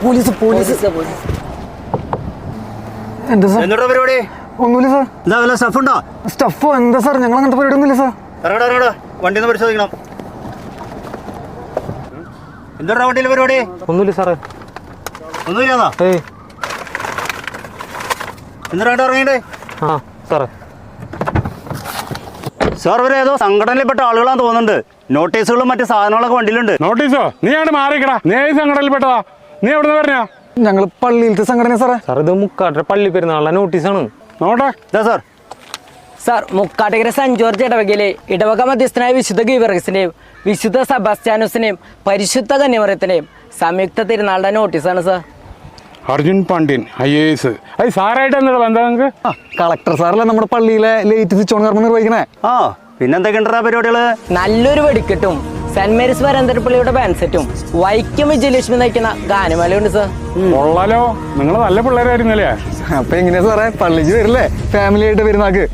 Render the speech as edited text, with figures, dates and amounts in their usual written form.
Police police എന്താ sir? എന്താ പരിപാടി? ഒന്നുമില്ല സാർ. എന്താ വല്ല സ്റ്റഫ് ഉണ്ടോ? സ്റ്റഫോ എന്താ സാർ? ഞങ്ങൾ അങ്ങനത്തെ പരിപാടി ഒന്നുമില്ല സാർ. ഇറങ്ങടാ, വണ്ടി ഒന്ന് പരിശോധിക്കണം. എന്താ വണ്ടിയിലെ പരിപാടി? ഒന്നുമില്ല സാറേ. ഒന്നുമില്ലാന്നാ? എന്താ ഇറങ്ങിണ്ടേ? ആ സാറേ. സാർ ഇവരെ ഏതോ സംഘടനയിൽപ്പെട്ട ആളുകളാന്ന് തോന്നുന്നുണ്ട്. നോട്ടീസുകളും മറ്റു സാധനങ്ങളൊക്കെ വണ്ടിയിലുണ്ട്. നോട്ടീസോ? നീ അങ്ങോട്ട് മാറിക്കടാ. നീ ഏത് സംഘടനയിൽപ്പെട്ടതാ? നീ എവിടുന്ന് പറഞ്ഞാ? ഞങ്ങൾ പള്ളിയിലത്തെ സംഘടന സാറേ. സാർ ഇത് മുക്കാട്ടെ പള്ളി പെരുന്നാളുടെ നോട്ടീസാണ്. നോട്ടെ. Sir sir Mukkattukara Saint George ഇടവകയിലെ ഇടവക മധ്യസ്ഥനായ വിശുദ്ധ ഗീവർഗീസിന്റെയും വിശുദ്ധ സെബാസ്റ്റ്യാനോസിന്റെയും പരിശുദ്ധ കന്യമറിയത്തിന്റെയും സംയുക്ത തിരുനാളുടെ നോട്ടീസാണ് സാർ. അർജുൻ പാണ്ഡ്യൻ IAS. അത് സാറായിട്ട് എന്താ ബന്ധം നിങ്ങൾക്ക്? കളക്ടർ സാറല്ലേ നമ്മുടെ പള്ളിയിലെ ലേറ്റ് സ്വിച്ച് ഓൺ കർമ്മം നിർവഹിക്കണേ. ആ പിന്നെന്തൊക്കെയുണ്ടാ പരിപാടികള്? നല്ലൊരു വെടിക്കെട്ടും സെന്റ് മേരീസ് വരന്തരപ്പള്ളിയുടെ ബാൻഡ് സെറ്റും വൈക്കം വിജയലക്ഷ്മി നയിക്കുന്ന ഗാനമേളയുണ്ട് സാർ. കൊള്ളാലോ, നിങ്ങൾ നല്ല പിള്ളേരായിരുന്നല്ലേ? അപ്പൊ എങ്ങനെയാ സാറേ, പള്ളിക്ക് വരില്ലേ ഫാമിലി ആയിട്ട് വരുന്നാക്ക്?